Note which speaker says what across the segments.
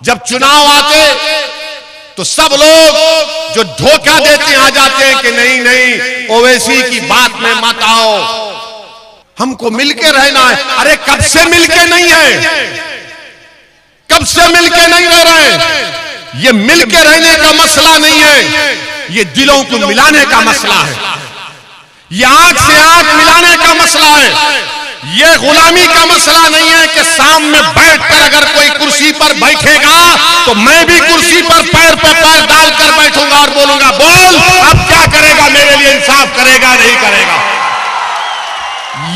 Speaker 1: जब चुनाव आते तो सब लोग जो धोखा देते आ जाते हैं कि नहीं नहीं ओवैसी की बात में मत आओ, हमको मिलके रहना है। अरे कब से मिलके नहीं है, कब से मिलके नहीं रह रहे। ये मिलके रहने का मसला नहीं है, ये दिलों को मिलाने का मसला है, ये आंख से आंख मिलाने का मसला है। ये गुलामी का मसला नहीं है कि सामने बैठकर अगर कोई कुर्सी पर बैठेगा तो मैं भी कुर्सी पर पैर पे पैर डालकर बैठूंगा और बोलूंगा बोल अब क्या करेगा, मेरे लिए इंसाफ करेगा नहीं करेगा।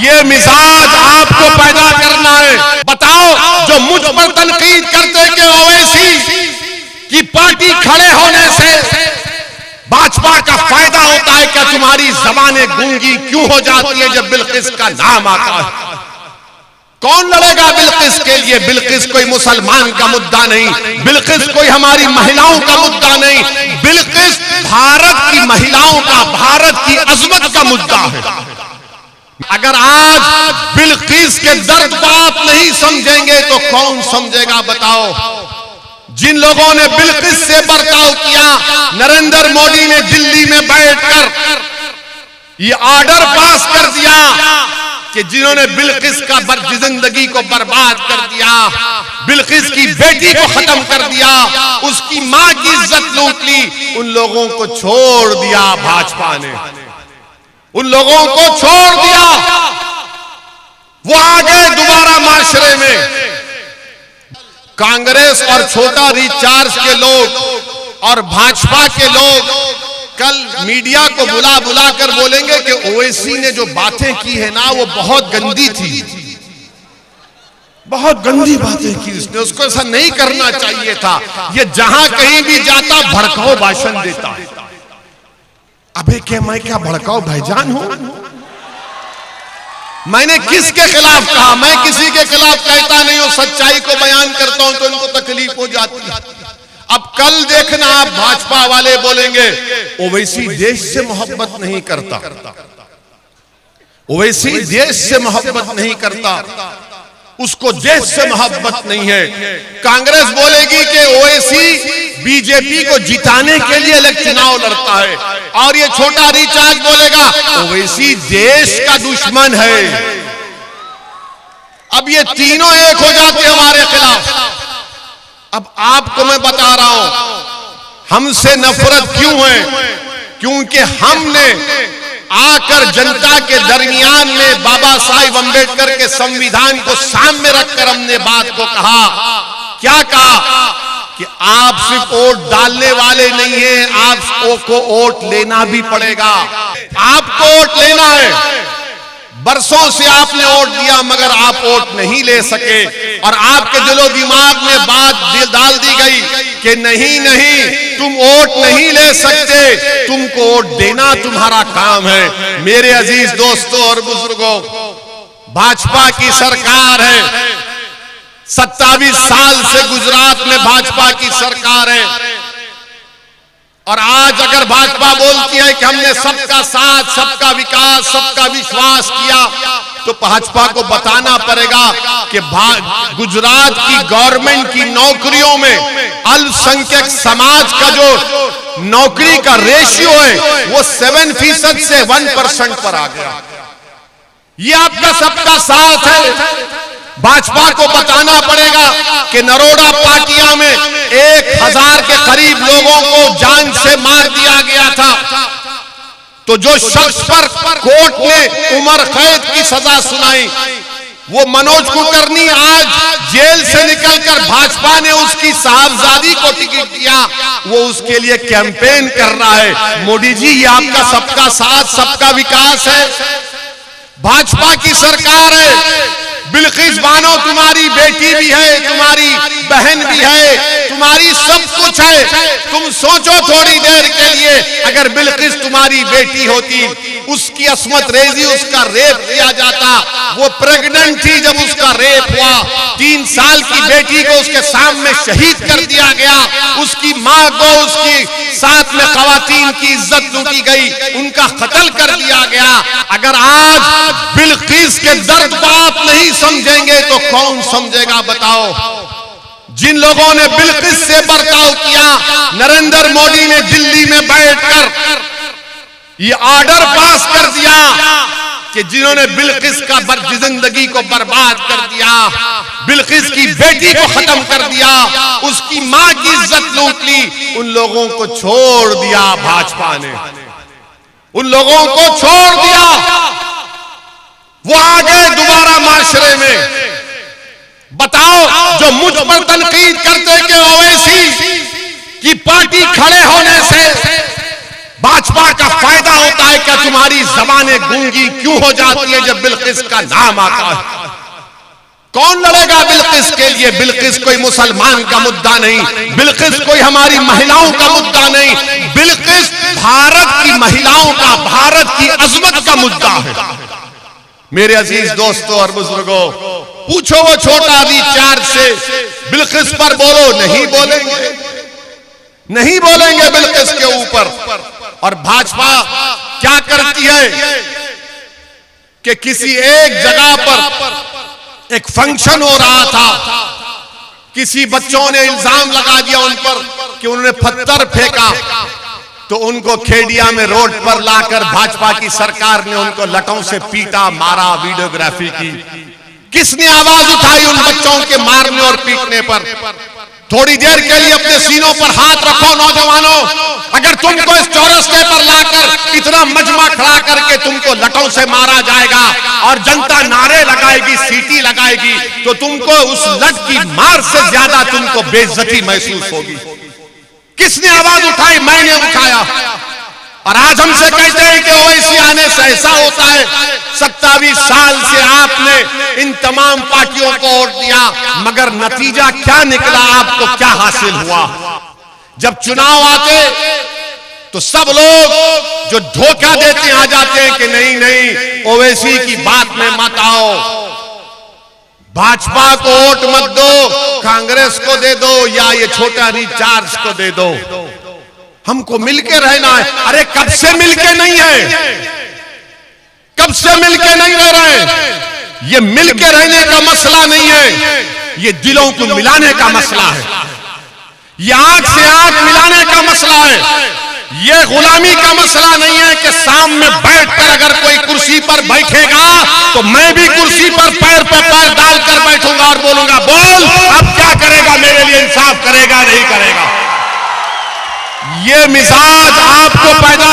Speaker 1: ये मिजाज आपको पैदा करना है। बताओ जो मुझ पर तनकीद करते कि ओवैसी की पार्टी खड़े होने से भाजपा का फायदा होता है, क्या तुम्हारी जबानें गूंगी क्यों हो जाती है जब बिल्किस का नाम आता है? कौन लड़ेगा बिल्किस के लिए? बिल्किस कोई मुसलमान का मुद्दा नहीं, बिल्किस कोई हमारी महिलाओं का मुद्दा नहीं, बिल्किस भारत की महिलाओं का, भारत की अजमत का मुद्दा है। अगर आज बिल्किस के दर्द को आप नहीं समझेंगे तो कौन समझेगा बताओ। जिन लोगों ने बिल्किस से बर्ताव किया, नरेंद्र मोदी ने दिल्ली में बैठकर ये ऑर्डर पास कर दिया कि जिन्होंने बिल्किस का जिंदगी को बर्बाद कर दिया, बिल्किस की बेटी को खत्म कर दिया, उसकी मां की इज्जत लूट ली, उन लोगों को छोड़ दिया भाजपा ने, उन लोगों को छोड़ दिया। वो आ गए दोबारा माशरे में। कांग्रेस और छोटा रिचार्ज के लोग और भाजपा के लोग कल मीडिया को बुला बुला कर बोलेंगे कि ओवैसी ने जो बातें की है ना वो बहुत गंदी थी, बहुत गंदी बातें की उसने, उसको ऐसा नहीं करना चाहिए था, ये जहां कहीं भी जाता भड़काऊ भाषण देता है। अबे क्या मैं क्या भड़काऊ भाईजान हूं? मैंने किसके खिलाफ कहा? मैं किसी के खिलाफ कहता नहीं हूं, सच्चाई को बयान करता हूं तो इनको तकलीफ हो जाती है। अब कल देखना आप भाजपा वाले बोलेंगे ओवैसी देश से मोहब्बत नहीं करता, ओवैसी देश से मोहब्बत नहीं करता, उसको देश से मोहब्बत नहीं है। कांग्रेस बोलेगी कि ओवैसी बीजेपी को जिताने के लिए चुनाव लड़ता है, और ये छोटा रिचार्ज बोलेगा ओवैसी देश का दुश्मन है। अब ये तीनों एक हो जाते हमारे खिलाफ। अब आपको मैं बता रहा हूं हमसे नफरत क्यों है, क्योंकि हमने आकर जनता के दरमियान में बाबा साहिब अंबेडकर के संविधान को सामने रखकर हमने बात को कहा। क्या कहा कि आप सिर्फ वोट डालने वाले नहीं हैं, आपको वोट लेना भी पड़ेगा, आपको वोट लेना है। बरसों से आपने वोट दिया मगर आप वोट नहीं ले सके, और आपके दिलो दिमाग में बात डाल दी गई कि नहीं नहीं तुम वोट नहीं ले सकते, तुमको वोट देना तुम्हारा काम है। मेरे अजीज दोस्तों और बुजुर्गों, भाजपा की सरकार है, 27 साल से गुजरात में भाजपा की सरकार है, और आज अगर भाजपा बोलती है कि हमने सबका साथ, सबका विकास, सबका विश्वास किया, तो भाजपा को बताना पड़ेगा कि गुजरात की गवर्नमेंट की नौकरियों में अल्पसंख्यक समाज का जो नौकरी का रेशियो है वो 7% से 1% पर आ गया। ये आपका सबका साथ है। भाजपा को बताना पड़ेगा कि नरोडा पाटिया में 1000 के करीब लोगों को जान से मार दिया गया था, तो जो शख्स पर कोर्ट ने उम्र कैद की सजा सुनाई, वो मनोज कुलकर्णी आज जेल से निकलकर भाजपा ने उसकी साहबजादी को टिकट दिया, वो उसके लिए कैंपेन कर रहा है। मोदी जी ये आपका सबका साथ, सबका विकास है, भाजपा की सरकार है। बिल्किस बानो तुम्हारी बेटी भी है, तुम्हारी बहन भी है, तुम्हारी सब कुछ है। तुम सोचो थोड़ी देर के लिए, अगर बिल्किस तुम्हारी बेटी होती, उसकी अस्मत रेजी, उसका रेप किया जाता, वो प्रेग्नेंट थी जब उसका रेप हुआ, 3 साल की बेटी को उसके सामने शहीद कर दिया गया, उसकी मां को, उसकी साथ में खवातीन की इज्जत लूटी गई, उनका कत्ल कर दिया गया। अगर आज बिल्किस के दर्द को आप नहीं समझेंगे तो कौन समझेगा बताओ। जिन लोगों ने बिल्किस से बर्ताव किया, नरेंद्र मोदी ने दिल्ली में बैठकर ये ऑर्डर पास कर दिया कि जिन्होंने बिल्किस का जिंदगी को बर्बाद कर दिया, बिल्किस की बेटी को खत्म कर दिया, उसकी मां की इज्जत लूट ली, उन लोगों को छोड़ दिया भाजपा ने, उन लोगों को छोड़ दिया। वो आ गए दोबारा माशरे में। बताओ, जो मुझ पर तनकीद करते कि ओवैसी की पार्टी खड़े होने से भाजपा का फायदा होता है, क्या तुम्हारी जबानें गूंगी क्यों हो जाती है जब बिल्किस का नाम आता है? कौन लड़ेगा बिल्किस के लिए? बिल्किस कोई मुसलमान का मुद्दा नहीं, बिल्किस कोई हमारी महिलाओं का मुद्दा नहीं, बिल्किस भारत की महिलाओं का, भारत की अजमत का मुद्दा है। मेरे अजीज दोस्तों और बुजुर्गों, पूछो वो छोटा रिचार्ज से बिल्किस पर बोलो, नहीं बोलेंगे, नहीं बोलेंगे बिल्किस के ऊपर। और भाजपा क्या करती है कि किसी एक जगह पर एक फंक्शन हो रहा था, किसी बच्चों ने इल्जाम लगा दिया उन पर कि उन्होंने पत्थर फेंका, तो उनको खेड़िया में रोड पर लाकर भाजपा की सरकार ने उनको लटों से पीटा, मारा, वीडियोग्राफी की। किसने आवाज उठाई उन बच्चों के मारने और पीटने पर? थोड़ी देर के लिए अपने सीनों पर हाथ रखो नौजवानों। अगर तुमको इस चौरस्ते पर लाकर इतना मजमा खड़ा करके तुमको लटों से मारा जाएगा और जनता नारे लगाएगी, सीटी लगाएगी, तो तुमको उस लट की मार से ज्यादा तुमको बेइज्जती महसूस होगी। किसने आवाज उठाई? मैंने उठाया। और आज हमसे कहते हैं कि ओवैसी आने से ऐसा होता है। 27 साल से आपने इन तमाम पार्टियों को वोट दिया, मगर नतीजा क्या निकला? आपको क्या हासिल हुआ? जब चुनाव आते तो सब लोग जो धोखा देते आ जाते हैं कि नहीं नहीं, ओवैसी की बात में मत आओ, भाजपा को वोट मत दो, कांग्रेस को दे दो या ये छोटा रिचार्ज को दे दो, हमको मिलके रहना है। अरे कब से मिलके नहीं है? कब से मिलके नहीं रह रहे? ये मिलके रहने का मसला नहीं है, ये दिलों को मिलाने का मसला है, ये आंख से आंख मिलाने का मसला है। ये गुलामी का मसला नहीं है कि सामने बैठकर अगर कोई कुर्सी पर बैठेगा तो मैं भी कुर्सी पर पैर पे पैर डालकर बैठूंगा और बोलूंगा, बोल अब क्या करेगा मेरे लिए, इंसाफ करेगा नहीं करेगा। ये मिजाज आपको पैदा